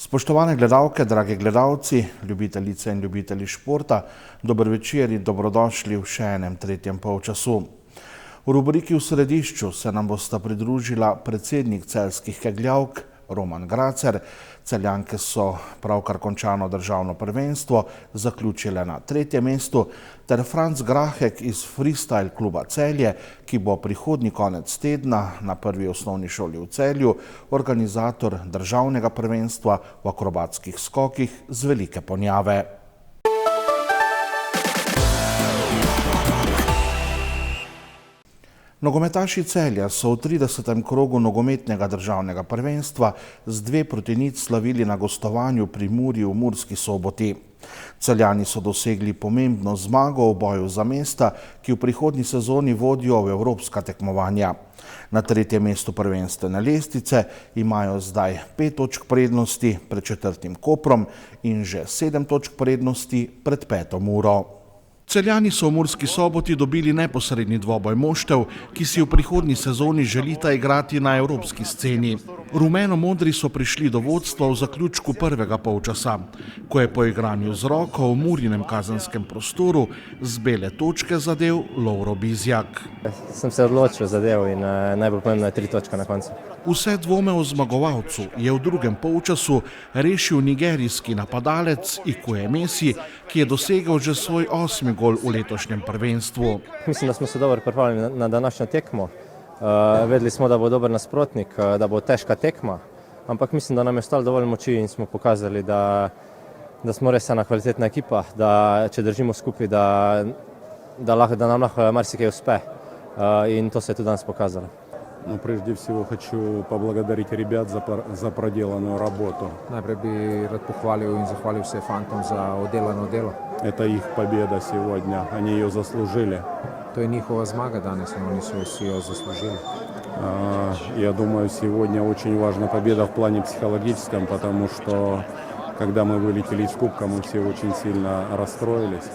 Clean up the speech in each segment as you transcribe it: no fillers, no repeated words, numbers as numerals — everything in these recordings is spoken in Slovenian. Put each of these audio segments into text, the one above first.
Spoštovane gledalke, dragi gledalci, ljubitelice in ljubitelji športa, dober večer in dobrodošli v še enem tretjem polčasu. V rubriki V središču se nam bosta pridružila predsednik celjskih kegljavk Roman Gracer. Celjanke so pravkar končano državno prvenstvo zaključile na 3. mestu, ter Franc Grahek iz Freestyle kluba Celje, ki bo prihodnji konec tedna na prvi osnovni šoli v Celju organizator državnega prvenstva v akrobatskih skokih z Velike Ponjave. Nogometaši Celja so v 30. krogu nogometnega državnega prvenstva z 2:0 slavili na gostovanju pri Muri v Murski Soboti. Celjani so dosegli pomembno zmago v boju za mesta, ki v prihodnji sezoni vodijo v evropska tekmovanja. Na 3. mestu prvenstvene lestvice imajo zdaj 5 točk prednosti pred 4. Koprom in že 7 točk prednosti pred 5. Muro. Celjani so v Murski Soboti dobili neposredni dvoboj moštev, ki si v prihodnji sezoni želita igrati na evropski sceni. Rumeno-modri so prišli do vodstva v zaključku prvega polčasa, ko je po igranju z roko v Murinem kazenskem prostoru z bele točke zadel Lovro Bizjak. Sem se odločil zadev in najbolj pomembno je 3 točke na koncu. Vse dvome o zmagovalcu je v drugem polčasu rešil nigerijski napadalec Ikue Messi, ki je dosegel že svoj 8. gol v letošnjem prvenstvu. Mislim, da smo se dobro pripravili na današnjo tekmo. Vedeli smo, da bo dober nasprotnik, da bo težka tekma, ampak mislim, da nam je ostalo dovolj moči in smo pokazali, da smo res ena kvalitetna ekipa, da če držimo skupaj, da nam lahko marsikaj uspe. In to se je tudi danes pokazalo. Но прежде всего хочу поблагодарить ребят за проделанную работу. Najprej bi rad pohvalil in zahvalil vse fantom za oddelano delo. Это их победа сегодня, они ее заслужили. To je njihova zmaga danes in oni so si jo zaslužili. Я думаю, сегодня очень важна победа в плане психологическом, потому что когда мы вылетели из кубка, мы все очень сильно расстроились.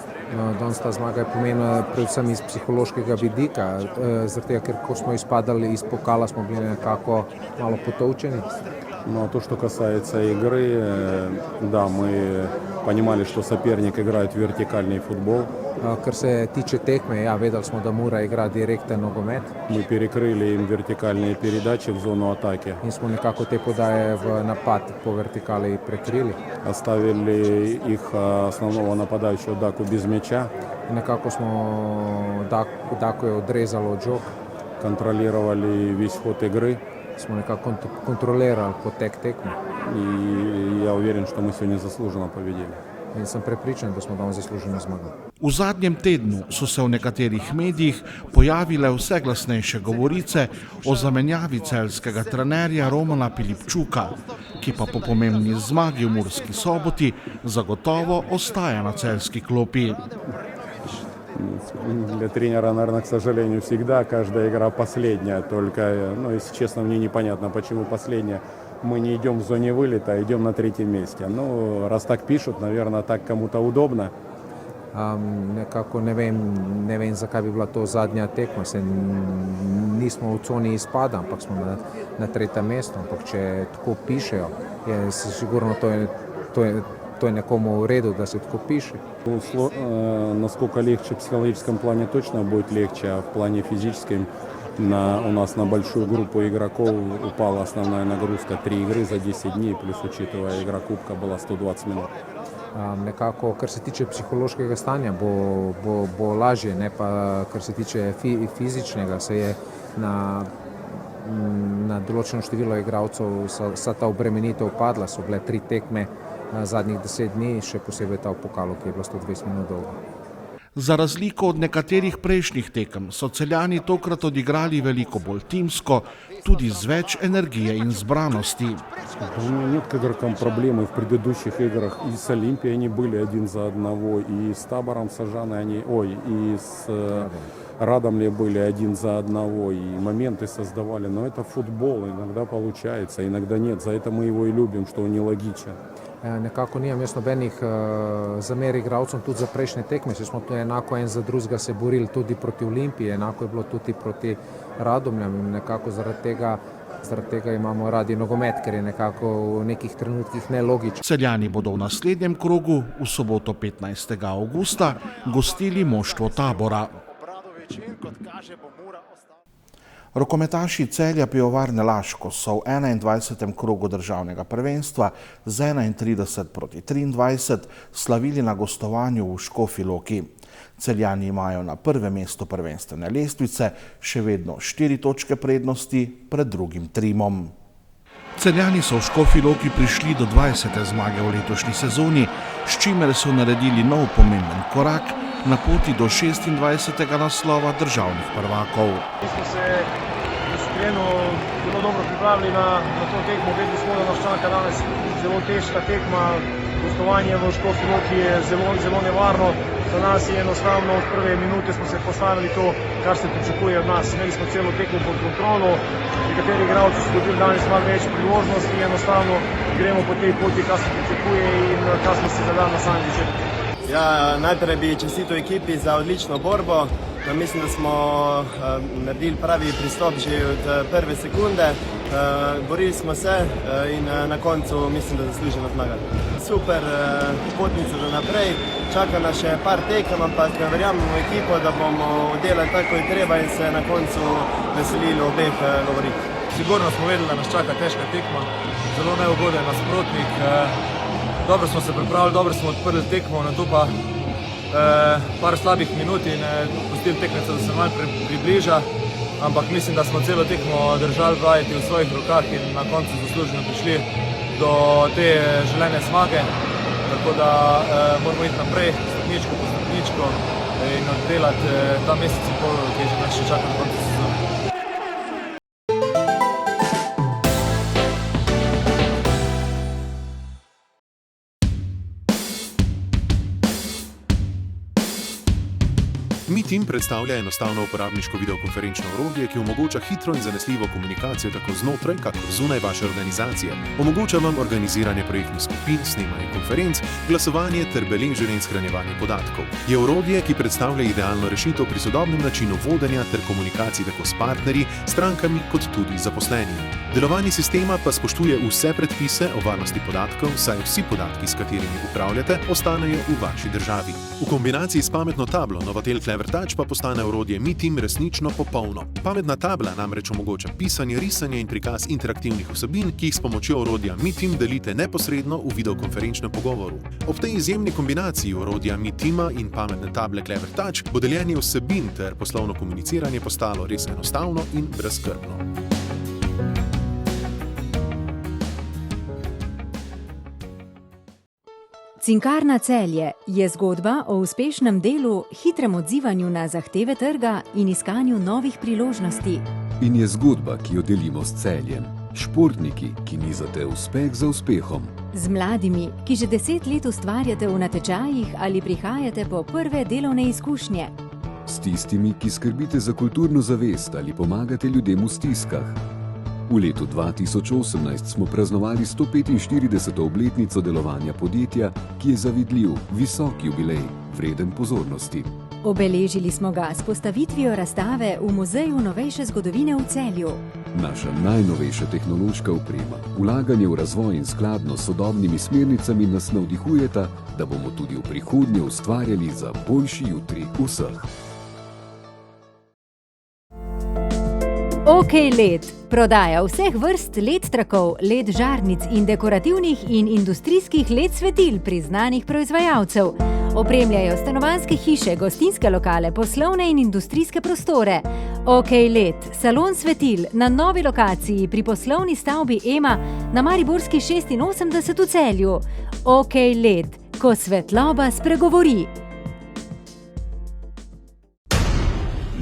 Danes ta zmaga je pomembna predvsem iz psihološkega vidika, zaradi tega, ker ko smo izpadali iz pokala, smo bili nekako malo potolčeni. Но то, что касается игры, да, мы понимали, что соперник играет вертикальный футбол. Kar se tiče tekme, ja, vedeli smo, da Mura igra direkten nogomet. Мы перекрыли им вертикальные передачи в зону атаки. In smo nekako te podaje v napad po vertikali prekrili. Оставили их основного нападающего Даку без мяча. In nekako smo Daku je odrezalo od žog. Контролировали весь ход игры. Smo nekako kontrolirali potek tekme. И я уверен, что мы сегодня заслуженно победили. In sem prepričan, da smo danes zasluženo zmagali. V zadnjem tednu so se v nekaterih medijih pojavile vse glasnejše govorice o zamenjavi celjskega trenerja Romana Pilipčuka, ki pa po pomembni zmagi v Murski Soboti zagotovo ostaja na celjski klopi. Для тренера, наверное, к сожалению, всегда каждая игра последняя. Только, если честно, мне непонятно, почему последняя. Мы не идем в зоне вылета, а идем на 3. месте. Ну, раз так пишут, наверное, так кому-то удобно. Nekako ne vem, zakaj bi bila to zadnja tekma. Nismo v coni izpada, ampak smo na 3. mestu. Ampak če tako pišejo, je sigurno to je nekomu v redu, da se tako piše. Насколько легче в психологическом плане точно будет легче, а в плане физическом у нас на большую группу игроков упала основная нагрузка 3 игры за 10 дней, плюс учитывая игра кубка была 120 минут. Nekako, kar se tiče psihološkega stanja, bo lažje, ne pa kar se tiče fizičnega, se je na določeno število igralcev vsa ta obremenitev padla, so bile 3 tekme zadnjih 10 dni, še posebej ta v pokalu, ki je bila 120 minut dolga. Za razliko od nekaterih prejšnjih tekem so Celjani tokrat odigrali veliko bolj timsko, tudi z več energije in zbranosti. У меня нет к игрокам проблемы. В предыдущих играх и с Олимпией они были 1 за 1, и с Табором Сажаны и с Радомле были 1 за 1, и моменты создавали. Но это футбол, иногда получается, иногда нет. За это мы его и любим, что он нелогичен. Nekako nimam jaz nobenih zamer igralcem tudi za prejšnje tekme, se smo tu enako en za drugega se borili tudi proti Olimpiji, enako je bilo tudi proti Radomljam in nekako zaradi tega Zaradi tega imamo radi nogomet, ker je nekako v nekih trenutkih nelogičen. Celjani bodo v naslednjem krogu v soboto 15. avgusta gostili moštvo Tabora. Rokometaši Celja Pivovarne Laško so v 21. krogu državnega prvenstva z 31-23 slavili na gostovanju v Škofji Loki. Celjani imajo na prvem mestu prvenstvene lestvice še vedno 4 točke prednosti pred drugim Trimom. Celjani so v Škofji Loki prišli do 20. zmage v letošnji sezoni, s čimer so naredili nov pomemben korak na poti do 26. naslova državnih prvakov. Mi smo se iskreno zelo dobro pripravili na to tekmo, vedeli smo, da nas čaka danes zelo težka tekma. Gostovanje v Škofji Loki je zelo nevarno. Za nas je enostavno od prve minute smo se postavili to, kar se pričakuje od nas. Imeli smo celo tekmo pod kontrolo, nekateri igralci so dobili danes malo več priložnosti, enostavno gremo po tej poti, kar se pričakuje in kar smo si zadali na samem začetku. Ja, najprej bi čestitil ekipi za odlično borbo. Mislim, da smo naredili pravi pristop že od prve sekunde. Borili smo se in na koncu mislim, da zasluženo zmagali. Super potnica za naprej. Čaka nas še par tekem, ampak verjamem v ekipo, da bomo delali tako, kot je treba in se na koncu veselili obeh lovorik. Sigurno smo vedeli, da nas čaka težka tekma. Zelo neugoden nasprotnik. Dobro smo se pripravili, dobro smo odprli tekmo, na to pa par slabih minut in pustili tekmeca, da se malo približa. Ampak mislim, da smo celo tekmo držali vajeti v svojih rokah in na koncu zasluženo prišli do te želene zmage. Tako da moramo iti naprej, stopničko po stopničko in oddelati ta mesec in pol, ki že nas še čaka na koncu sezone. MeTeam predstavlja enostavno uporabniško videokonferenčno orodje, ki omogoča hitro in zanesljivo komunikacijo tako znotraj, kakor zunaj vaše organizacije. Omogoča vam organiziranje projektnih skupin, snemanje konferenc, glasovanje ter beleženje in shranjevanje podatkov. Je orodje, ki predstavlja idealno rešitev pri sodobnem načinu vodenja ter komunikaciji tako s partnerji, strankami kot tudi zaposlenimi. Delovanje sistema pa spoštuje vse predpise o varnosti podatkov, saj vsi podatki, s katerimi upravljate, ostanejo v vaši državi. V kombinaciji s pametno tablo Novatel Clever Touch pa postane orodje MeTeam resnično popolno. Pametna tabla namreč omogoča pisanje, risanje in prikaz interaktivnih vsebin, ki jih s pomočjo orodja MeTeam delite neposredno v videokonferenčnem pogovoru. Ob tej izjemni kombinaciji orodja MeTeama in pametne table Clever Touch bo deljenje vsebin ter poslovno komuniciranje postalo res enostavno in brezskrbno. Cinkarna Celje je zgodba o uspešnem delu, hitrem odzivanju na zahteve trga in iskanju novih priložnosti. In je zgodba, ki jo delimo s Celjem. Športniki, ki nizate uspeh za uspehom. Z mladimi, ki že 10 let ustvarjate v natečajih ali prihajate po prve delovne izkušnje. S tistimi, ki skrbite za kulturno zavest ali pomagate ljudem v stiskah. V letu 2018 smo praznovali 145. obletnico delovanja podjetja, ki je zavidljiv, visok jubilej, vreden pozornosti. Obeležili smo ga s postavitvijo razstave v Muzeju novejše zgodovine v Celju. Naša najnovejša tehnološka oprema, vlaganje v razvoj in skladno s sodobnimi smernicami nas navdihujeta, da bomo tudi v prihodnje ustvarjali za boljši jutri vseh. OK LED prodaja vseh vrst LED trakov, LED žarnic in dekorativnih in industrijskih LED svetil priznanih proizvajalcev. Opremljajo stanovanjske hiše, gostinske lokale, poslovne in industrijske prostore. OK LED, salon svetil na novi lokaciji pri poslovni stavbi EMA na Mariborski 86 v Celju. OK LED, ko svetloba spregovori.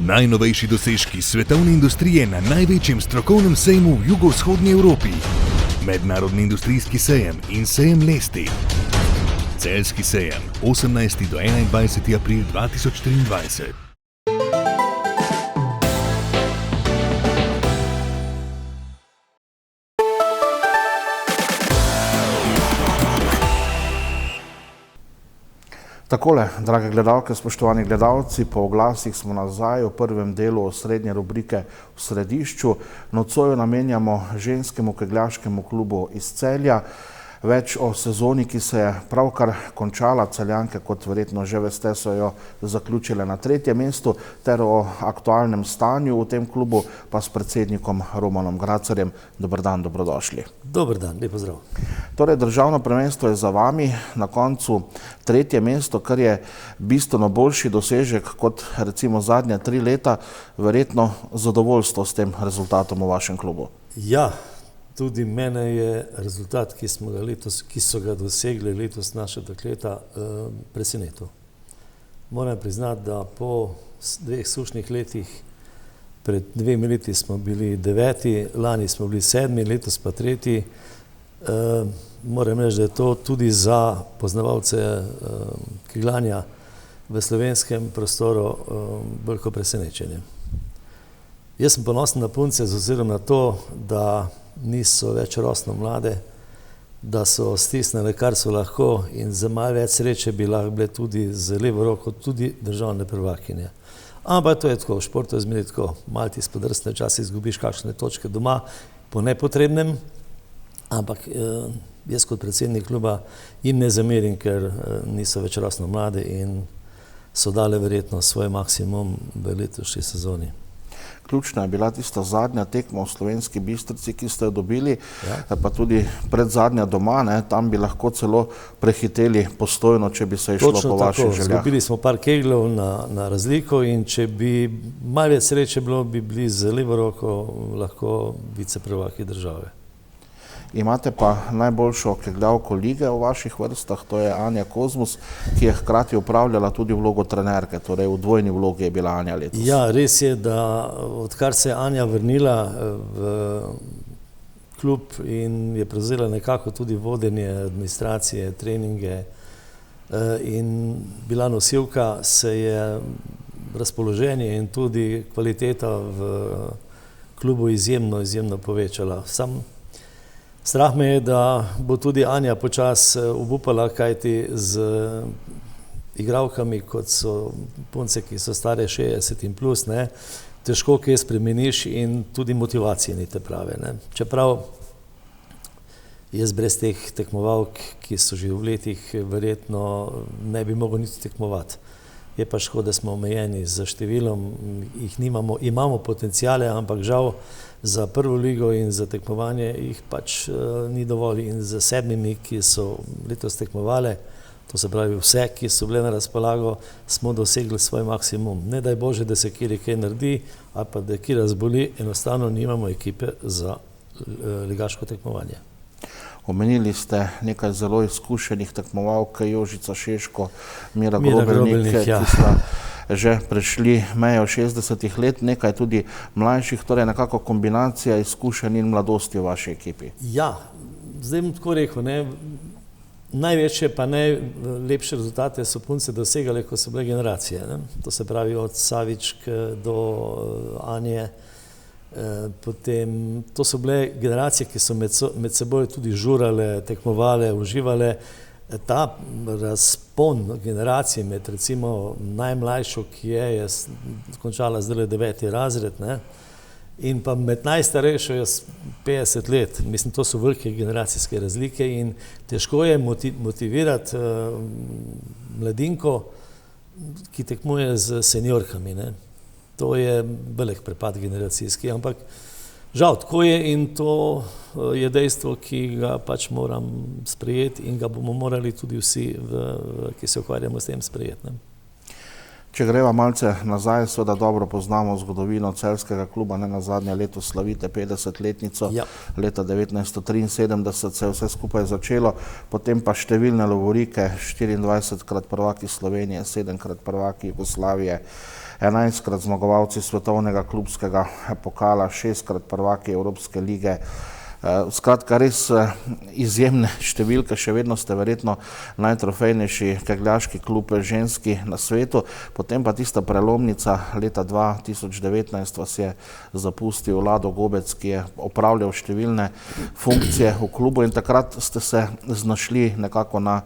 Najnovejši dosežki svetovne industrije na največjem strokovnem sejmu v jugovzhodni Evropi. Mednarodni industrijski sejem in sejem Lesti. Celjski sejem 18. do 21. april 2023. Takole, drage gledalke, spoštovani gledalci, po oglasih smo nazaj v prvem delu osrednje rubrike V središču. Nocoj namenjamo ženskemu kegljaškemu klubu iz Celja. Več o sezoni, ki se je pravkar končala. Celjanke, kot verjetno že veste, so jo zaključile na 3. mestu, ter o aktualnem stanju v tem klubu pa s predsednikom Romanom Gracerjem. Dober dan, dobrodošli. Dober dan, lep pozdrav. Torej, državno prvenstvo je za vami, na koncu 3. mesto, kar je bistveno boljši dosežek kot recimo zadnja 3 leta. Verjetno zadovoljstvo s tem rezultatom v vašem klubu. Ja, tudi mene je rezultat, ki so ga dosegli letos naša dekleta, presenetil. Moram priznati, da po 2 sušnih letih, pred 2 leti smo bili 9., lani smo bili 7., letos pa 3. Moram reči, da je to tudi za poznavalce kegljanja v slovenskem prostoru veliko presenečenje. Jaz sem ponosen na punce z ozirom na to, da niso več rosno mlade, da so stisnile, kar so lahko, in za malo več sreče bi lahko bile tudi z levo roko tudi državne prvakinje. Ampak to je tako, v športu je zmeraj tako, malo ti spodrsne, včasih izgubiš kakšne točke doma po nepotrebnem, ampak jaz kot predsednik kluba jim ne zamerim, ker niso več rosno mlade in so dale verjetno svoj maksimum v letošnji sezoni. Ključna je bila tista zadnja tekma v Slovenski Bistrici, ki ste jo dobili, pa tudi predzadnja doma, tam bi lahko celo prehiteli Postojno, če bi se išlo po vaših željah. Izgubili smo par kegljev na razliko in če bi malo več sreče bilo, bi bili z levo roko lahko viceprvaki države. Imate pa najboljšo kegljalko lige v vaših vrstah, to je Anja Kozmus, ki je hkrati upravljala tudi vlogo trenerke, torej v dvojni vlogi je bila Anja letos. Ja, res je, da odkar se je Anja vrnila v klub in je prevzela nekako tudi vodenje administracije, treninge in bila nosilka, se je razpoloženje in tudi kvaliteta v klubu izjemno povečala. Strah me je, da bo tudi Anja počas obupala, kajti z igralkami, kot so punce, ki so stare 60 in plus, težko kaj spremeniš in tudi motivacije ni te prave. Čeprav jaz brez teh tekmovalk, ki so že v letih, verjetno ne bi mogel niti tekmovati. Je pa škoda, da smo omejeni z številom, jih nimamo, imamo potencijale, ampak žal za prvo ligo in za tekmovanje jih pač ni dovolj. In za 7, ki so letos tekmovale, to se pravi vse, ki so bile na razpolago, smo dosegli svoj maksimum. Ne daj Bože, da se kjer kaj naredi, ali pa da kjer razboli, enostavno nimamo ekipe za ligaško tekmovanje. Omenili ste nekaj zelo izkušenih tekmovalk, Jožica Šeško, Mira Grobelnik, ki sta že prešli mejo 60 let, nekaj tudi mlajših, torej nekako kombinacija izkušenj in mladosti v vaši ekipi. Ja, zdaj bom tako rekel, največje pa najlepše rezultate so punce dosegale, ko so bile generacije. To se pravi od Savičk do Anje. Potem, to so bile generacije, ki so med seboj tudi žurale, tekmovale, uživale. Ta razpon generacije med recimo najmlajšo, ki je končala zdaj 9. razred, in pa med najstarejšo je 50 let. Mislim, to so velike generacijske razlike in težko je motivirati mladinko, ki tekmuje z seniorkami. To je velik prepad generacijski, ampak žal, tako je in to je dejstvo, ki ga pač moram sprejeti in ga bomo morali tudi vsi, ki se ukvarjamo s tem, sprejeti. Če greva malce nazaj, seveda dobro poznamo zgodovino celjskega kluba, nenazadnje letos slavite 50-letnico, leta 1973 se je vse skupaj začelo, potem pa številne lovorike, 24-krat prvaki Slovenije, 7-krat prvaki Jugoslavije, 11-krat zmagovalci svetovnega klubskega pokala, 6-krat prvaki Evropske lige. Skratka, res izjemne številke, še vedno ste verjetno najtrofejnejši kegljaški klub ženski na svetu. Potem pa tista prelomnica leta 2019 vas je zapustil Lado Gobec, ki je opravljal številne funkcije v klubu in takrat ste se znašli nekako na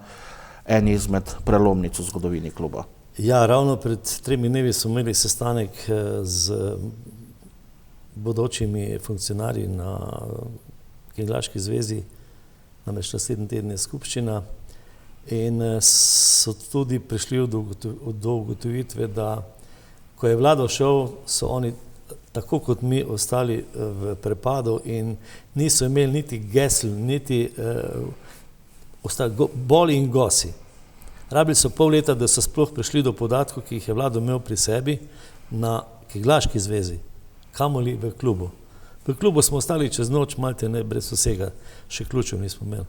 eni izmed prelomnic v zgodovini kluba. Ja, ravno pred 3 dnevi smo imeli sestanek z bodočimi funkcionarji na Kegljaški zvezi, namreč naslednji teden je skupščina, in so tudi prišli do ugotovitve, da ko je Vlado šel, so oni tako kot mi ostali v prepadu in niso imeli niti gesel, niti boli in gosi. Rabili so pol leta, da so sploh prišli do podatkov, ki jih je Vlado imel pri sebi na Kegljaški zvezi, kamoli v klubu. V klubu smo ostali čez noč, malte ne brez vsega, še ključev nismo imeli.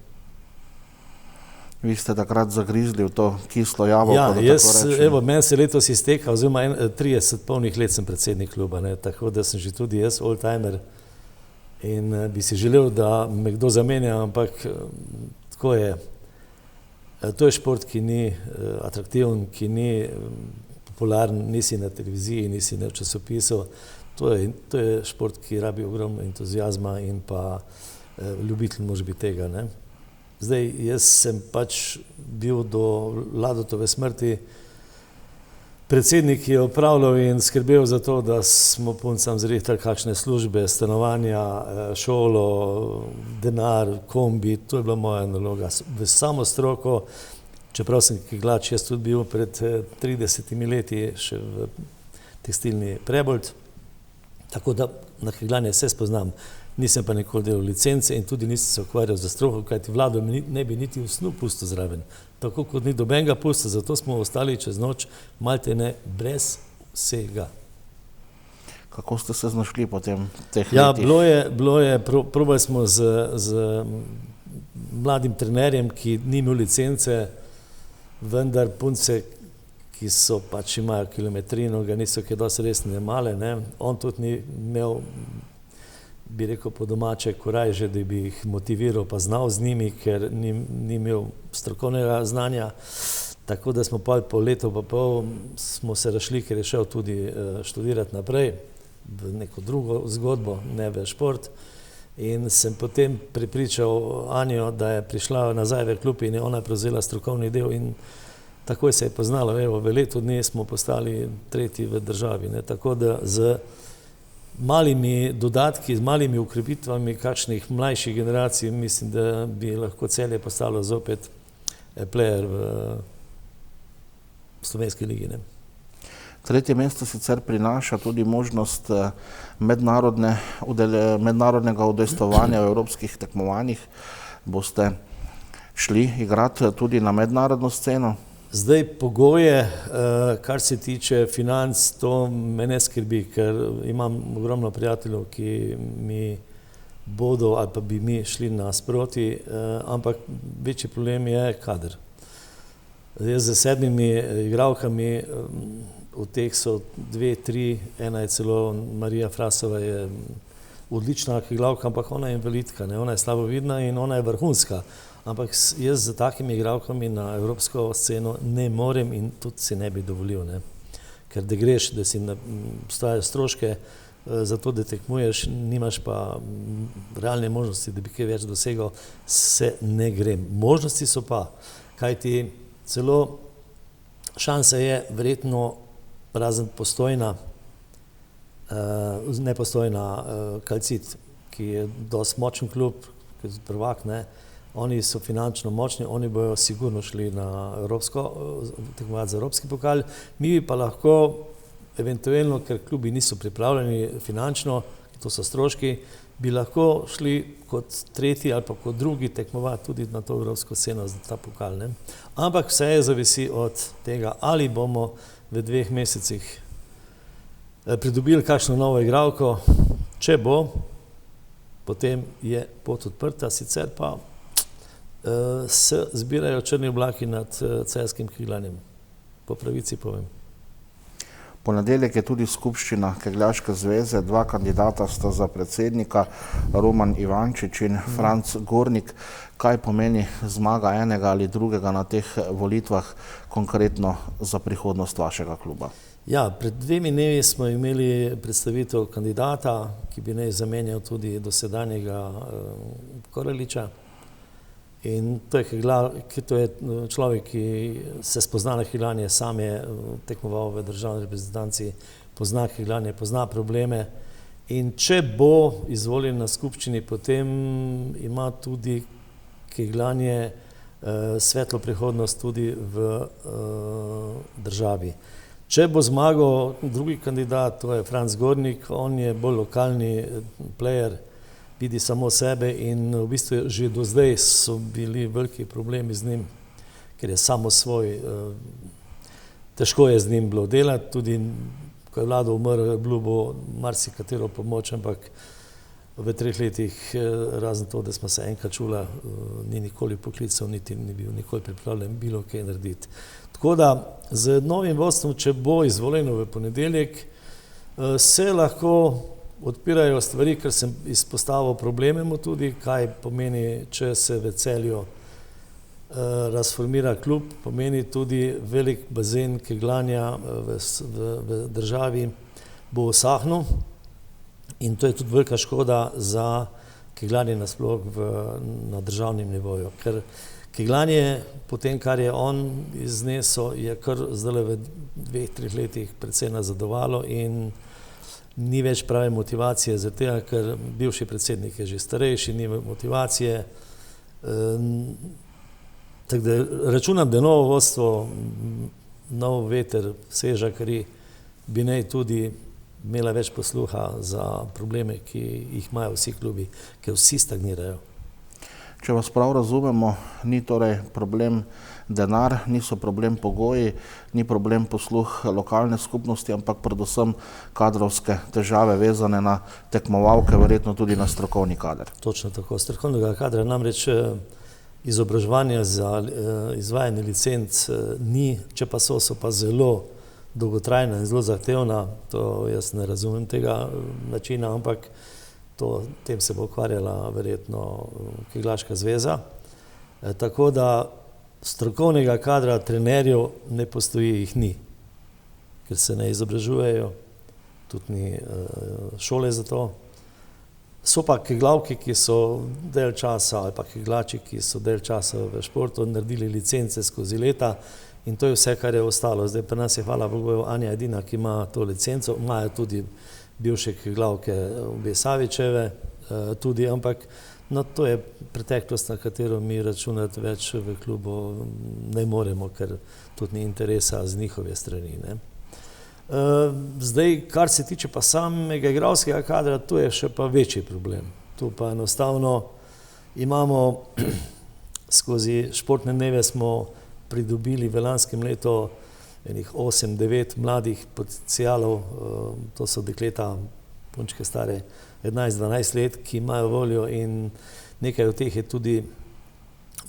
Vi ste takrat zagrizli v to kislo jabolko, ja, evo, meni se letos izteka, oziroma 30 polnih let sem predsednik kluba, ne, tako da sem že tudi jaz old-timer in bi si želel, da me kdo zamenja, ampak tako je. To je šport, ki ni atraktiven, ki ni popularen, nisi na televiziji, nisi na časopisu. To je šport, ki rabi ogromno entuzijazma in pa ljubitelj može biti tega, ne. Zdaj, jaz sem pač bil do Vladotove smrti predsednik, ki je upravljal in skrbel za to, da smo puncam zrihtali kakšne službe, stanovanja, šolo, denar, kombi, to je bila moja naloga. V samo stroko, čeprav sem keglač, jaz tudi bil pred 30 leti še v tekstilni Prebold, tako da na keglanje se spoznam. Nisem pa nikoli delal licence in tudi nisem se ukvarjal za stroko, kajti Vlado ne bi niti v snu pustil zraven. Tako kot ni dobenega pustil, zato smo ostali čez noč malte ne brez vsega. Kako ste se znašli potem teh letih? Ja, bilo je, probali smo z mladim trenerjem, ki ni imel licence, vendar punce, ki so pač imajo kilometrino, ga niso kaj dosti resne male, ne. On tudi ni imel, bi rekel po domače, korajže, da bi jih motiviral pa znal z njimi, ker ni imel strokovnega znanja. Tako da smo pa po letu pa pol smo se razšli, ker je šel tudi študirati naprej v neko drugo zgodbo, ne v šport. In sem potem prepričal Anjo, da je prišla nazaj v klub in je ona prevzela strokovni del in takoj se je poznalo. Evo, v letu dni smo postali tretji v državi, ne. Tako da z malimi dodatki, z malimi ukrepitvami kakšnih mlajših generacij, mislim, da bi lahko Celje postalo zopet player v slovenski ligi, ne. Tretje mesto sicer prinaša tudi možnost mednarodnega udejstvovanja v evropskih tekmovanjih. Boste šli igrati tudi na mednarodno sceno? Zdaj pogoje, kar se tiče financ, to me ne skrbi, ker imam ogromno prijateljev, ki mi bodo ali pa bi mi šli nasproti, ampak večji problem je kader. Jaz z 7 igralkami, od teh so 2, 3, ena je celo Marija Frasova, je odlična igralka, ampak ona je invalidka, ne, ona je slabovidna in ona je vrhunska. Ampak jaz z takimi igralkami na evropsko sceno ne morem in tudi si ne bi dovolil, ne. Ker da greš, da si obstajajo stroške za to, da tekmuješ, nimaš pa realne možnosti, da bi kaj več dosegal, se ne grem. Možnosti so pa, kajti celo šansa je verjetno razen Postojna, ne Postojna, Kalcit, ki je dosti močen klub, ki je prvak, ne. Oni so finančno močni, oni bojo sigurno šli na tekmovati za evropski pokal. Mi bi pa lahko, eventualno, ker klubi niso pripravljeni finančno, to so stroški, bi lahko šli kot tretji ali pa kot drugi tekmovati tudi na to evropsko sceno za ta pokal, ne. Ampak vse je zavisi od tega, ali bomo v 2 mesecih pridobili kakšno novo igralko. Če bo, potem je pot odprta, sicer pa se zbirajo črni oblaki nad celjskim kegljanjem. Po pravici povem. Ponedeljek je tudi skupščina Kegljaške zveze, 2 kandidata sta za predsednika, Roman Ivančič in Franc Gornik. Kaj pomeni zmaga enega ali drugega na teh volitvah konkretno za prihodnost vašega kluba? Ja, pred 2 dnevi smo imeli predstavitev kandidata, ki bi naj zamenjal tudi dosedanjega Koraliča. In to je človek, ki se spozna na kegljanje, sam je tekmoval v državni reprezentanci, pozna kegljanje, pozna probleme. In če bo izvoljen na skupščini, potem ima tudi kegljanje svetlo prihodnost tudi v državi. Če bo zmagal drugi kandidat, to je Franc Gornik, on je bolj lokalni player, vidi samo sebe in v bistvu že do zdaj so bili veliki problemi z njim, ker je samo svoj, težko je z njim bilo delati, tudi ko je Vlado umrl, je bilo marsikatero pomoč, ampak v 3 letih, razen to, da smo se enkrat čula, ni nikoli poklical, niti ni bil nikoli pripravljen bilo kaj narediti. Tako da z novim vodstvom, če bo izvoljeno v ponedeljek, se lahko odpirajo stvari, ker sem izpostavil probleme mu tudi, kaj pomeni, če se v Celju razformira klub, pomeni tudi velik bazen kegljanja v državi bo usahnil in to je tudi velika škoda za kegljanje nasploh na državnem nivoju, ker kegljanje po tem, kar je on iznesel, je kar zdaj v 2-3 letih precej nazadovalo in ni več prave motivacije za tega, ker bivši predsednik je že starejši, ni motivacije. Tako da računam, da novo vodstvo, nov veter, sveža kri, bi naj tudi imela več posluha za probleme, ki jih imajo vsi klubi, ker vsi stagnirajo. Če vas prav razumemo, ni torej problem denar, niso problem pogoji, ni problem posluh lokalne skupnosti, ampak predvsem kadrovske težave vezane na tekmovalke, verjetno tudi na strokovni kader. Točno tako, strokovnega kadra, namreč izobraževanja za izvajanje licenc ni, če pa so pa zelo dolgotrajna in zelo zahtevna, to jaz ne razumem tega načina, ampak tem se bo ukvarjala verjetno Kegljaška zveza. Tako da strokovnega kadra, trenerjev ne postoji, jih ni, ker se ne izobražujejo, tudi ni šole za to. So pa keglavki, ki so del časa, ali pa kegljači, ki so del časa v športu naredili licence skozi leta in to je vse, kar je ostalo. Zdaj pa nas je, hvala Bogu, Anja edina, ki ima to licenco, imajo tudi bivše keglavke obe Savičeve, tudi, ampak to je preteklost, na katero mi računati več v klubu ne moremo, ker tudi ni interesa z njihove strani. Zdaj, kar se tiče pa samega igralskega kadra, to je še pa večji problem. Tu pa enostavno imamo, skozi športne dneve smo pridobili v lanskem letu enih 8-9 mladih potencialov, to so dekleta, punčke stare 11-12 let, ki imajo voljo in nekaj od teh je tudi,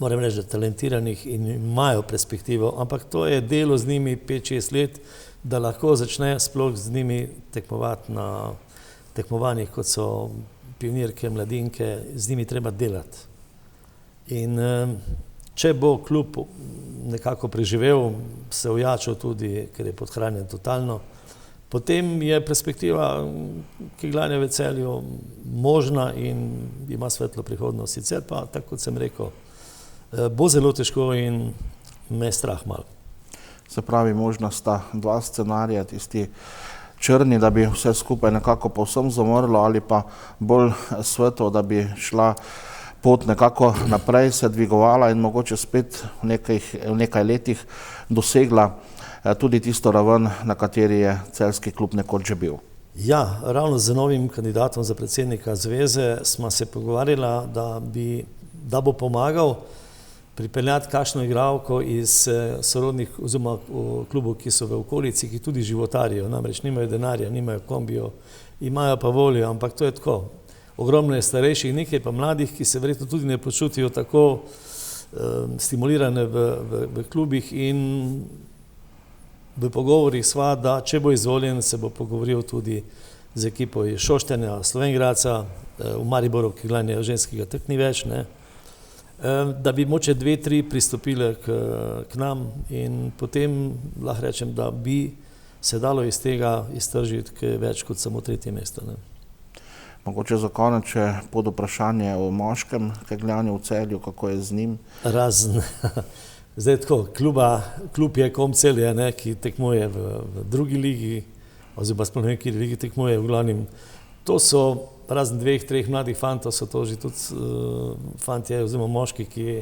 moram reči, talentiranih in imajo perspektivo, ampak to je delo z njimi 5-6 let, da lahko začne sploh z njimi tekmovati na tekmovanjih, kot so pionirke, mladinke, z njimi treba delati. In če bo klub nekako preživel, se ojačal tudi, ker je podhranjen totalno, potem je perspektiva kegljanja v Celju možna in ima svetlo prihodnost. Sicer pa, tako kot sem rekel, bo zelo težko in me strah malo. Se pravi, možna sta dva scenarija, tisti črni, da bi vse skupaj nekako povsem zamrlo, ali pa bolj svetlo, da bi šla pot nekako naprej, se dvigovala in mogoče spet v nekaj letih dosegla tudi tisto raven, na kateri je celjski klub nekoč že bil. Ja, ravno z novim kandidatom za predsednika zveze smo se pogovarjala, da bo pomagal pripeljati kakšno igralko iz sorodnih oziroma klubov, ki so v okolici, ki tudi životarijo, namreč nimajo denarja, nimajo kombijo, imajo pa voljo, ampak to je tako. Ogromno je starejših, nekaj pa mladih, ki se verjetno tudi ne počutijo tako stimulirane v klubih in v pogovorih sva, da če bo izvoljen, se bo pogovoril tudi z ekipo iz Šoštanja, Slovenj Gradca, v Mariboru kegljanja ženskega tak ni več, da bi moče 2-3 pristopile k nam in potem lahko rečem, da bi se dalo iz tega iztržiti več kot samo 3. mesto. Mogoče za konec še pod vprašanje o moškem kegljanju v Celju, kako je z njim? Razen, zdaj tako, klub je Kom Celje, ki tekmuje v drugi ligi, oziroma sploh ne vem, kjer ligi tekmuje, v glavnem. To so razen 2-3 mladih fantov, so to že tudi fantje oziroma moški, ki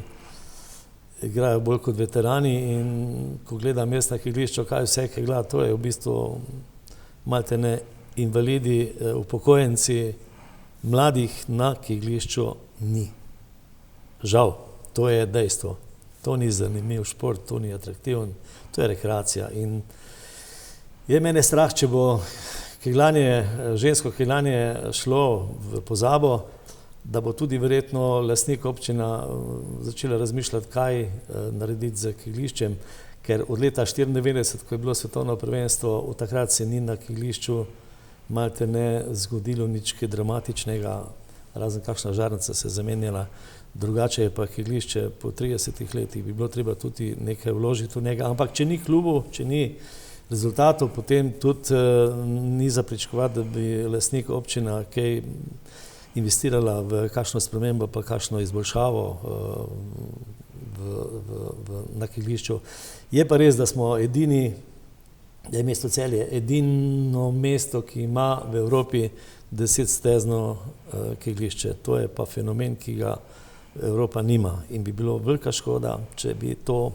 igrajo bolj kot veterani, in ko gledam jaz na kegljišču, kaj vse kegla, to je v bistvu maltene invalidi, upokojenci, mladih na kegljišču ni. Žal, to je dejstvo. To ni zanimiv šport, to ni atraktiven, to je rekreacija. In je mene strah, če bo žensko kegljanje šlo v pozabo, da bo tudi verjetno lastnik občina začela razmišljati, kaj narediti z kegljiščem, ker od leta 1994, ko je bilo svetovno prvenstvo, od takrat se ni na kegljišču malte ne zgodilo nič dramatičnega, razen kakšna žarnica se je zamenjala, drugače je pa kegljišče po 30 letih, bi bilo treba tudi nekaj vložiti v njega, ampak če ni klubov, če ni rezultatov, potem tudi ni za pričakovati, da bi lastnik občina kaj investirala v kakšno spremembo, pa kakšno izboljšavo na kegljišču. Je pa res, da smo edini, da je mesto Celje edino mesto, ki ima v Evropi 10-stezno kegljišče. To je pa fenomen, ki ga Evropa nima, in bi bilo velika škoda, če bi to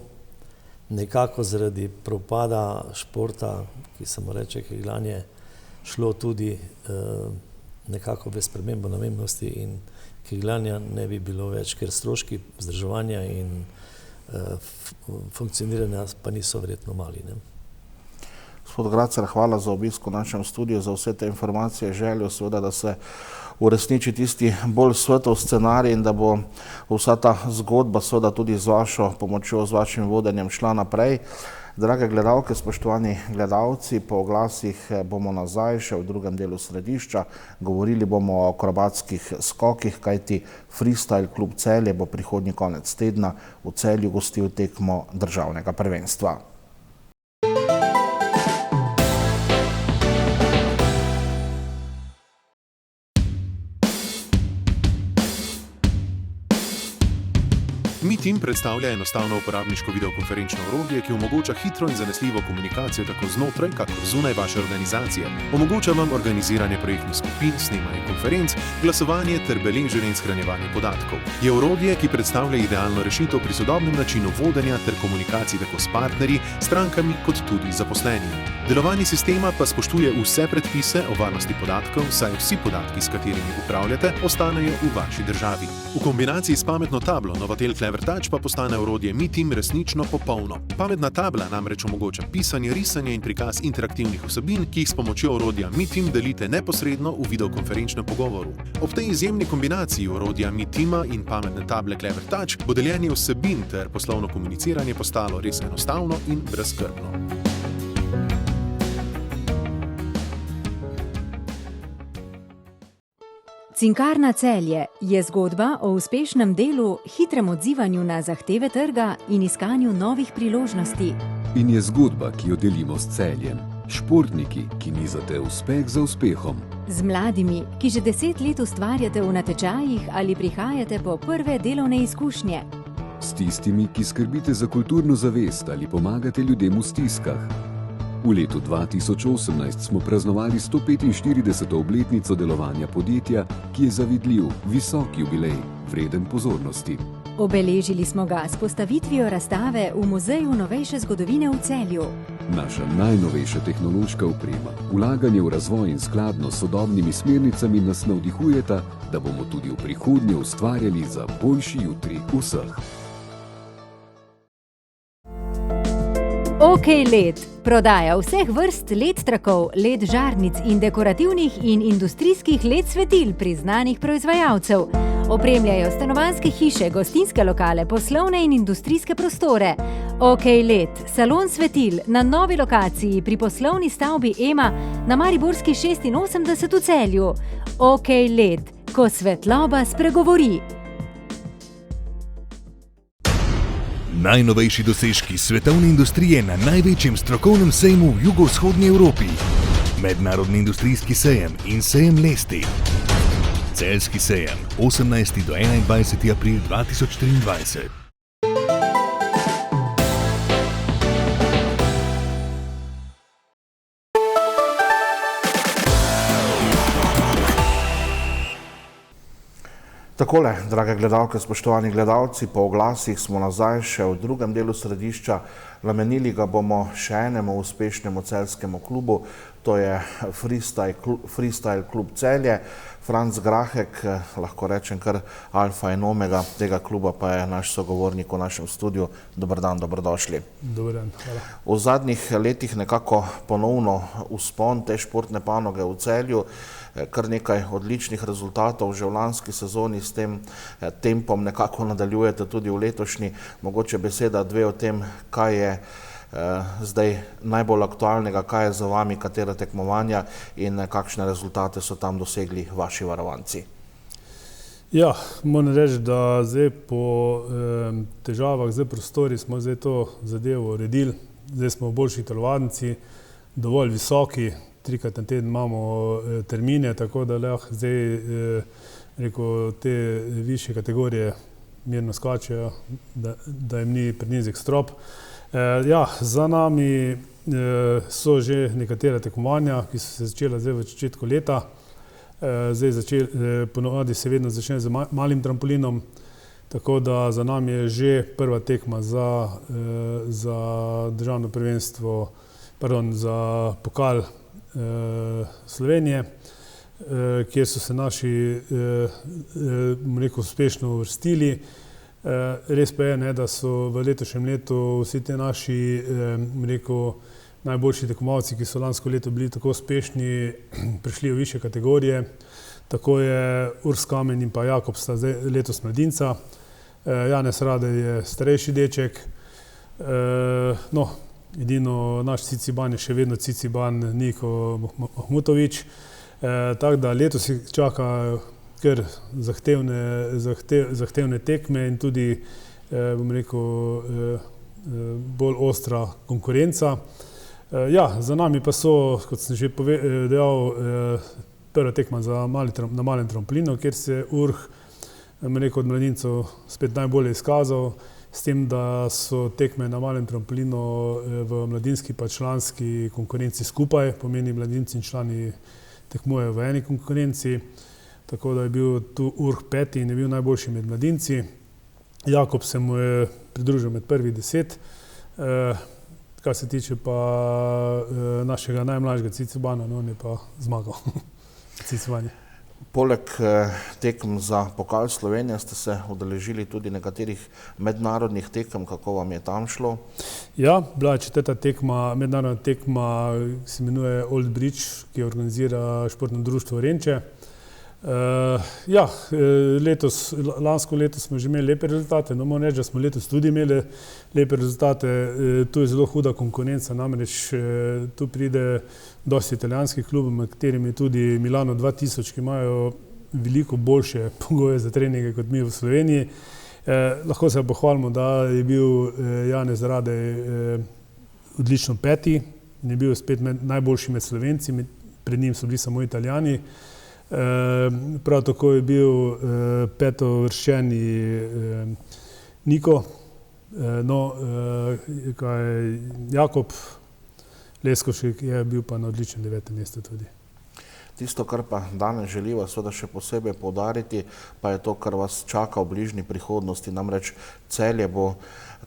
nekako zaradi propada športa, ki se mu reče kegljanje, šlo tudi nekako v spremembo namembnosti in kegljanja ne bi bilo več, ker stroški vzdrževanja in funkcioniranja pa niso verjetno mali. Gospod Gracer, hvala za obisk v našem studiu, za vse te informacije, željo seveda, da se uresniči tisti bolj svetov scenarij in da bo vsa ta zgodba seveda tudi z vašo pomočjo, z vašim vodenjem šla naprej. Drage gledalke, spoštovani gledalci, po oglasih bomo nazaj še v drugem delu središča. Govorili bomo o akrobatskih skokih, kajti Freestyle klub Celje bo prihodnji konec tedna v Celju gostil tekmo državnega prvenstva. MeTeam predstavlja enostavno uporabniško videokonferenčno orodje, ki omogoča hitro in zanesljivo komunikacijo tako znotraj, kakor zunaj vaše organizacije. Omogoča vam organiziranje projektnih skupin, snemanje konferenc, glasovanje ter beleženje in shranjevanje podatkov. Je orodje, ki predstavlja idealno rešitev pri sodobnem načinu vodenja ter komunikaciji tako s partnerji, strankami kot tudi zaposlenimi. Delovanje sistema pa spoštuje vse predpise o varnosti podatkov, saj vsi podatki, s katerimi upravljate, ostanejo v vaši državi. V kombinaciji s pametno tablo Novatel Clever Touch pa postane orodje MeTeam resnično popolno. Pametna tabla namreč omogoča pisanje, risanje in prikaz interaktivnih vsebin, ki jih s pomočjo orodja MeTeam delite neposredno v videokonferenčnem pogovoru. Ob tej izjemni kombinaciji orodja MeTeama in pametne table Clever Touch bo deljenje vsebin ter poslovno komuniciranje postalo res enostavno in brezskrbno. Cinkarna Celje je zgodba o uspešnem delu, hitrem odzivanju na zahteve trga in iskanju novih priložnosti. In je zgodba, ki jo delimo s Celjem. Športniki, ki nizate uspeh za uspehom. Z mladimi, ki že 10 let ustvarjate v natečajih ali prihajate po prve delovne izkušnje. S tistimi, ki skrbite za kulturno zavest ali pomagate ljudem v stiskah. V letu 2018 smo praznovali 145. obletnico delovanja podjetja, ki je zavidljiv, visok jubilej, vreden pozornosti. Obeležili smo ga s postavitvijo razstave v Muzeju novejše zgodovine v Celju. Naša najnovejša tehnološka oprema, vlaganje v razvoj in skladno s sodobnimi smernicami nas navdihujeta, da bomo tudi v prihodnje ustvarjali za boljši jutri vseh. OK LED prodaja vseh vrst LED trakov, LED žarnic in dekorativnih in industrijskih LED svetil priznanih proizvajalcev. Opremljajo stanovanjske hiše, gostinske lokale, poslovne in industrijske prostore. OK LED, salon svetil na novi lokaciji pri poslovni stavbi EMA na Mariborski 86 v Celju. OK LED, ko svetloba spregovori. Najnovejši dosežki svetovne industrije na največjem strokovnem sejmu v jugovzhodnji Evropi. Mednarodni industrijski sejem in sejem Lesti. Celjski sejem, 18. do 21. april 2023. Takole, drage gledalke, spoštovani gledalci, po oglasih smo nazaj še v drugem delu središča. Namenili ga bomo še enemu uspešnemu celjskemu klubu, to je Freestyle klub Celje. Franc Grahek, lahko rečem kar alfa in omega tega kluba, pa je naš sogovornik v našem studiu. Dober dan, dobrodošli. Dober dan, hvala. V zadnjih letih nekako ponovno vzpon te športne panoge v Celju, kar nekaj odličnih rezultatov že v lanski sezoni, s tem tempom nekako nadaljujete tudi v letošnji. Mogoče beseda dve o tem, kaj je zdaj najbolj aktualnega, kaj je za vami, katera tekmovanja in kakšne rezultate so tam dosegli vaši varovanci. Ja, moram reči, da zdaj po težavah z prostori smo zdaj to zadevo uredili. Zdaj smo v boljši telovadnici, dovolj visoki, 3krat na teden imamo termine, tako da lahko zdaj te višje kategorije mirno skačejo, da jim ni prenizek strop. Ja, za nami so že nekatera tekmovanja, ki so se začela zdaj v začetku leta. Zdaj ponovadi se vedno začne z malim trampolinom, tako da za nami je že prva tekma za državno prvenstvo, pardon, za pokal Slovenije, kjer so se naši uspešno uvrstili. Res pa je, da so v letošnjem letu vsi te naši najboljši tekmovalci, ki so lansko leto bili tako uspešni, prišli v višje kategorije. Tako je Urs Kamen in pa Jakob sta zdaj letos mladinca. Janez Radej je starejši deček. No, edino naš Ciciban je še vedno Ciciban Niko Mahmutovič. Tako da letos jih čaka kar zahtevne tekme in tudi, bom rekel, bolj ostra konkurenca. Ja, za nami pa so, kot sem že dejal, prva tekma na malem trampolinu, kjer se Urh, bom rekel, od mladincev spet najbolje izkazal, s tem, da so tekme na malem trampolinu v mladinski pa članski konkurenci skupaj, pomeni mladinci in člani tekmujejo v eni konkurenci, tako da je bil tu Urh peti in je bil najboljši med mladinci. Jakob se mu je pridružil med prvih 10, kar se tiče pa našega najmlajšega Cicibana, on je pa zmagal. Cicibanje. Poleg tekem za pokal Slovenije ste se udeležili tudi nekaterih mednarodnih tekem, kako vam je tam šlo? Ja, bila je četrta tekma, mednarodna tekma, ki se imenuje Old Bridge, ki organizira športno društvo Renče. Ja, lansko leto smo že imeli lepe rezultate, no moram reči, da smo letos tudi imeli lepe rezultate. Tu je zelo huda konkurenca, namreč tu pride dosti italijanskih klubov, med katerimi je tudi Milano 2000, ki imajo veliko boljše pogoje za treninge kot mi v Sloveniji. Lahko se pohvalimo, da je bil Janez Radej odlično peti in je bil spet najboljši med Slovenci, pred njim so bili samo Italijani. Prav tako je bil petovrščeni Niko, Jakob Leskovšek je bil pa na odličnem 9. mestu tudi. Tisto, kar pa danes želiva seveda še posebej poudariti, pa je to, kar vas čaka v bližnji prihodnosti, namreč Celje bo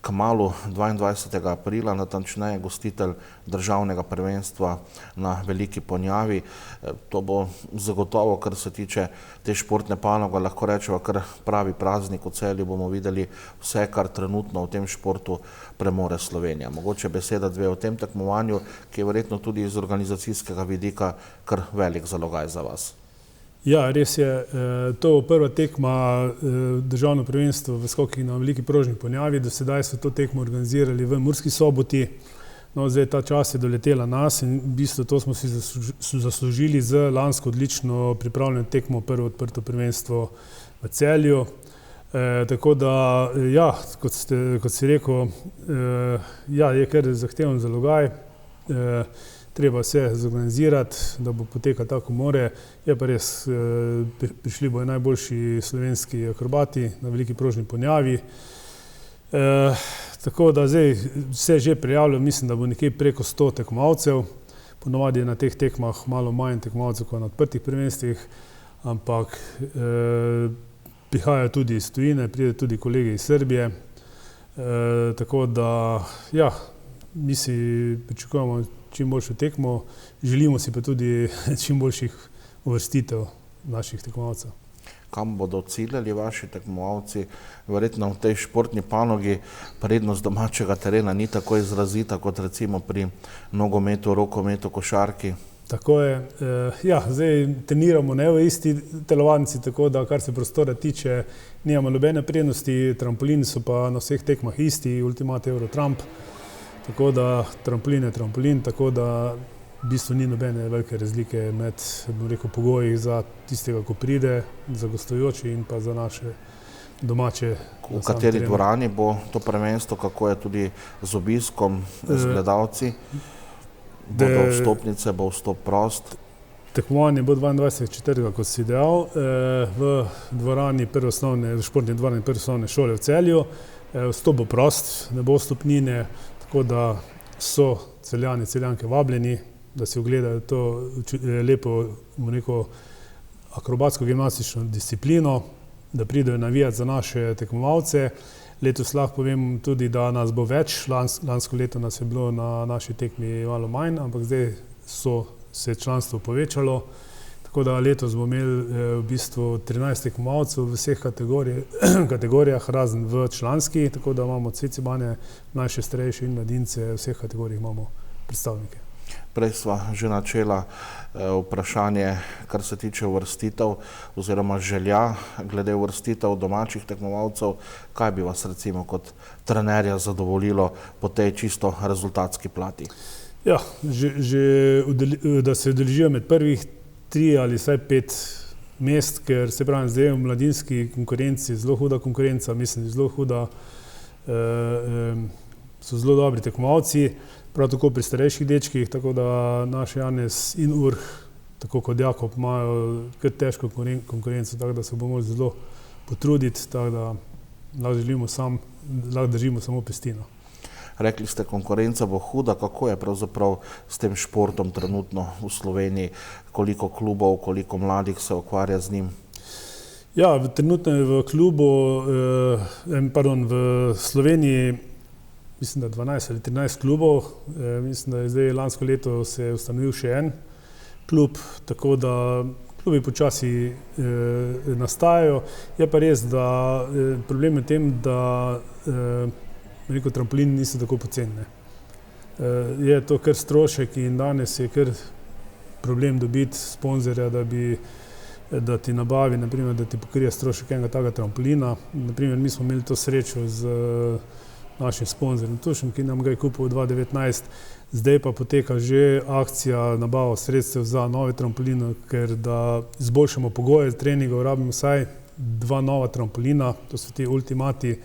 kmalu 22. aprila, natančneje gostitelj državnega prvenstva na Veliki Ponjavi. To bo zagotovo, kar se tiče te športne panoge, lahko rečemo kar pravi praznik. V Celju bomo videli vse, kar trenutno v tem športu premore Slovenija. Mogoče beseda dve o tem tekmovanju, ki je verjetno tudi iz organizacijskega vidika kar velik zalogaj za vas. Ja, res je. To prva tekma državno prvenstvo v skokih na Veliki Prožni Ponjavi. Do sedaj so to tekmo organizirali v Murski Soboti. No, zdaj ta čas je doletela nas in v bistvu to smo si zaslužili z lansko odlično pripravljeno tekmo prvo odprto prvenstvo v Celju. Tako da, ja, kot si rekel, ja, je kar zahteven zalogaj. treba vse zorganizirati, da bo potekalo tako more. Je pa res, prišli bojo najboljši slovenski akrobati na veliki prožni ponjavi. Tako da zdaj vse že prijavljeno, mislim, da bo nekje preko 100 tekmovalcev. Ponovadi je na teh tekmah malo manj tekmovalcev kot na odprtih prvenstvih, ampak prihajajo tudi iz tujine, pride tudi kolegi iz Srbije. Tako da, ja, mi si pričakujemo čim boljšo tekmo, želimo si pa tudi čim boljših uvrstitev naših tekmovalcev. Kam bodo ciljali vaši tekmovalci? Verjetno v tej športni panogi prednost domačega terena ni tako izrazita kot recimo pri nogometu, rokometu, košarki. Tako je. Ja, zdaj treniramo ne v isti telovadnici, tako da kar se prostora tiče, nimamo nobene prednosti, trampolini so pa na vseh tekmah isti, Ultimate Eurotramp, tako da trampolin je trampolin, tako da v bistvu ni nobene velike razlike med, bom rekel, pogoji za tistega, ko pride, za gostujoči in pa za naše domače. V kateri dvorani bo to prvenstvo, kako je tudi z obiskom, z gledalci? Bodo vstopnice, bo vstop prost? Tekmovanje bo 22.4., kot si dejal, v dvorani v športni dvorani prve osnovne šole v Celju. Vstop bo prost, ne bo vstopnine, tako da so Celjani, Celjanke vabljeni, da si ogledajo to lepo, bom rekel, akrobatsko-gimnastično disciplino, da pridejo navijati za naše tekmovalce. Letos lahko povem tudi, da nas bo več. Lansko leto nas je bilo na naši tekmi malo manj, ampak zdaj se je članstvo povečalo. Tako da letos bomo imeli v bistvu 13 tekmovalcev v vseh kategorijah, razen v članski, tako da imamo cecibane, mlajše, starejše in mladince, v vseh kategorijah imamo predstavnike. Prej sva že načela vprašanje, kar se tiče uvrstitev oziroma želja glede uvrstitev domačih tekmovalcev. Kaj bi vas recimo kot trenerja zadovoljilo po tej čisto rezultatski plati? Ja, da se udeležijo med prvih 3 ali vsaj 5 mest, ker se pravi, zdaj v mladinski konkurenci zelo huda konkurenca, mislim, zelo huda, so zelo dobri tekmovalci. Prav tako pri starejših dečkih, tako da naš Janez in Urh, tako kot Jakob, imajo kar težko konkurenco, tako da se bomo zelo potruditi, tako da lahko držimo samo pestino. Rekli ste, konkurenca bo huda. Kako je pravzaprav s tem športom trenutno v Sloveniji? Koliko klubov, koliko mladih se ukvarja z njim? Ja, trenutno je v klubu, v Sloveniji, mislim, da 12 ali 13 klubov. Mislim, da je zdaj lansko leto se je ustanovil še en klub, tako da klubi počasi nastajajo. Je pa res, da problem je v tem, da trampolini niso tako poceni. Je to kar strošek in danes je kar problem dobiti sponzorja, da ti nabavi, naprimer, da ti pokrije strošek enega takega trampolina. Naprimer, mi smo imeli to srečo z našim sponzorjem Tušem, ki nam ga je kupil v 2019. Zdaj pa poteka že akcija nabava sredstev za nove trampoline, ker da izboljšamo pogoje treningov, rabimo vsaj 2 nova trampolina, to so ti ultimati,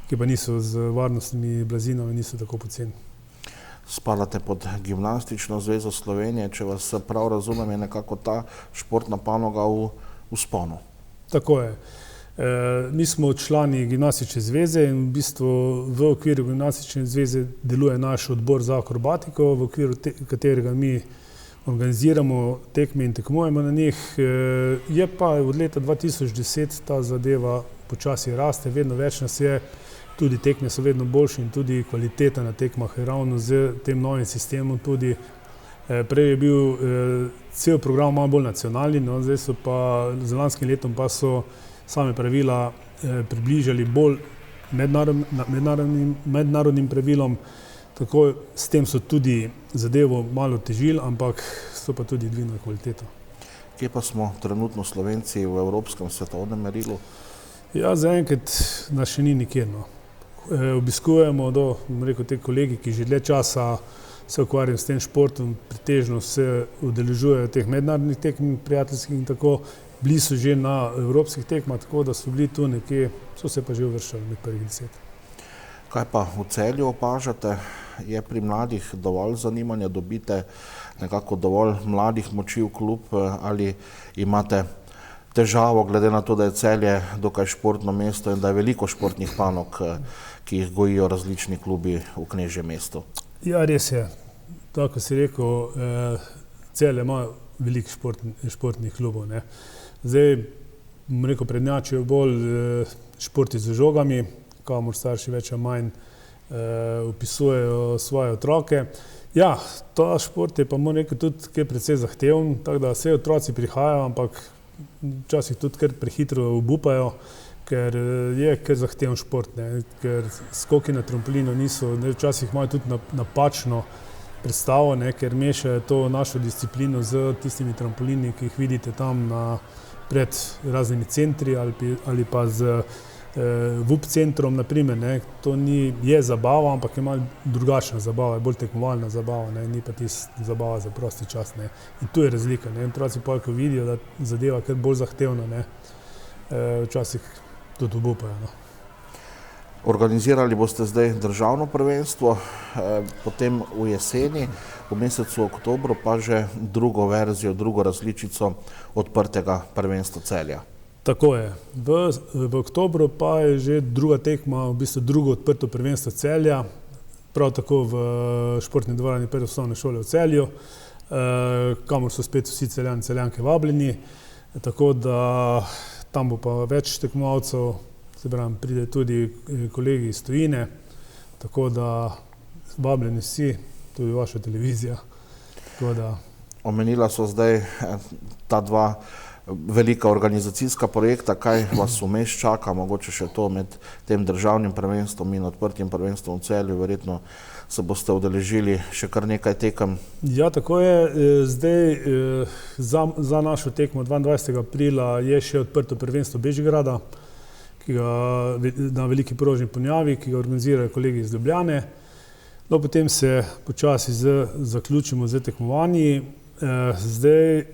ki pa niso z varnostnimi blazinami, niso tako poceni. Spadate pod Gimnastično zvezo Slovenije, če vas prav razumem, je nekako ta športna panoga v vzponu. Tako je. Mi smo člani Gimnastične zveze in v bistvu v okviru Gimnastične zveze deluje naš odbor za akrobatiko, v okviru katerega mi organiziramo tekme in tekmujemo na njih. Je pa od leta 2010 ta zadeva počasi raste, vedno več nas je, tudi tekme so vedno boljše in tudi kvaliteta na tekmah je ravno z tem novim sistemom tudi. Prej je bil cel program malo bolj nacionalni, no, zdaj so pa z lanskim letom pa so same pravila približali bolj mednarodnim pravilom, tako s tem so tudi zadevo malo težili, ampak so pa tudi dvignili kvaliteto. Kje pa smo trenutno Slovenci v evropskem svetovnem merilu? Ja, zaenkrat nas še ni nikjer. Obiskujemo te kolegi, ki že dlje časa se ukvarjajo s tem športom, pretežno se udeležujejo teh mednarodnih tekem prijateljskih in tako. Bili so že na evropskih tekmah, tako da so bili tu nekje, so se pa že uvrščali med prvih 10. Kaj pa v Celju opažate? je pri mladih dovolj zanimanja, dobite nekako dovolj mladih moči v klub ali imate težavo, glede na to, da je Celje dokaj športno mesto in da je veliko športnih panog, ki jih gojijo različni klubi v Knežjem mestu? Ja, res je. Tako si rekel, Celje ima veliko športnih klubov. Zdaj, bom rekel, prednjačijo bolj športi z žogami, kamor starši več ali manj upisujejo svoje otroke. Ja, ta šport je pa, moram rekel, tudi precej zahteven, tako da vse otroci prihajajo, ampak včasih tudi kar prehitro obupajo, ker je kar zahteven šport, ker skoki na trampolinu niso, včasih imajo tudi napačno predstavo, ker mešajo to našo disciplino z tistimi trampolini, ki jih vidite tam pred raznimi centri ali pa z VUP centrom, naprimer, to je zabava, ampak je malo drugačna zabava, je bolj tekmovalna zabava, ni pa tista zabava za prosti čas. In tu je razlika. Otroci pa, ko vidijo, da zadeva kar bolj zahtevna, včasih tudi obupajo. Organizirali boste zdaj državno prvenstvo, potem v jeseni, v mesecu oktobru pa že drugo verzijo, drugo različico odprtega prvenstva Celja. Tako je. V oktobru pa je že druga tekma, v bistvu drugo odprto prvenstvo Celja, prav tako v športni dvorani Prve osnovne šole v Celju, kamor so spet vsi Celjani, Celjanke vabljeni, tako da tam bo pa več tekmovalcev, se pravi, pride tudi kolegi iz tujine, tako da vabljeni vsi, tudi vaša televizija. Omenila so zdaj ta dva velika organizacijska projekta, kaj vas vmes čaka, mogoče še to med tem državnim prvenstvom in odprtim prvenstvom v Celju, verjetno se boste udeležili še kar nekaj tekem. Ja, tako je. Zdaj za našo tekmo 22. aprila je še odprto prvenstvo Bežigrada, na veliki prožni ponjavi, ki ga organizirajo kolegi iz Ljubljane. No, potem se počasi zaključimo z tekmovanji. Zdaj,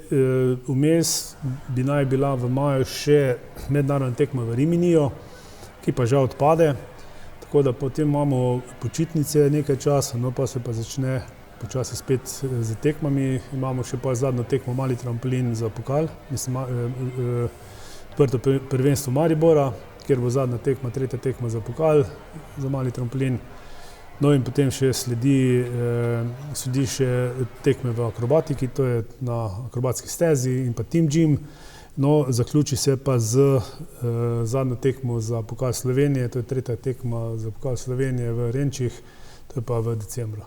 vmes bi naj bila v maju še mednarodna tekma v Riminiju, ki pa žal odpade, tako da potem imamo počitnice nekaj časa, no pa se pa začne počasi spet z tekmami. Imamo še pa zadnjo tekmo Mali trampolin za pokal, odprto prvenstvo Maribora, kjer bo zadnja tekma, tretja tekma za pokal za Mali trampolin. No in potem še sledi še tekme v akrobatiki, to je na akrobatski stezi in pa Team Gym. No, zaključi se pa z zadnjo tekmo za pokal Slovenije, to je tretja tekma za pokal Slovenije v Renčih, to je pa v decembru.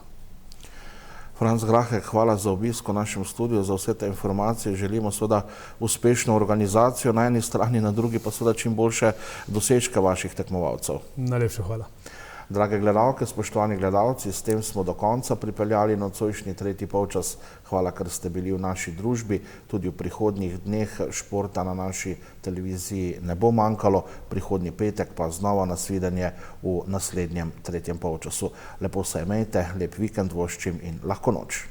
Franc Grahek, hvala za obisk v našem studiu, za vse te informacije. Želimo seveda uspešno organizacijo na eni strani, na drugi pa seveda čim boljše dosežke vaših tekmovalcev. Najlepša hvala. Drage gledalke, spoštovani gledalci, s tem smo do konca pripeljali nocojšnji tretji polčas. Hvala, ker ste bili v naši družbi. Tudi v prihodnjih dneh športa na naši televiziji ne bo manjkalo. Prihodnji petek pa znova nasvidenje v naslednjem tretjem polčasu. Lepo se imejte, lep vikend voščim in lahko noč.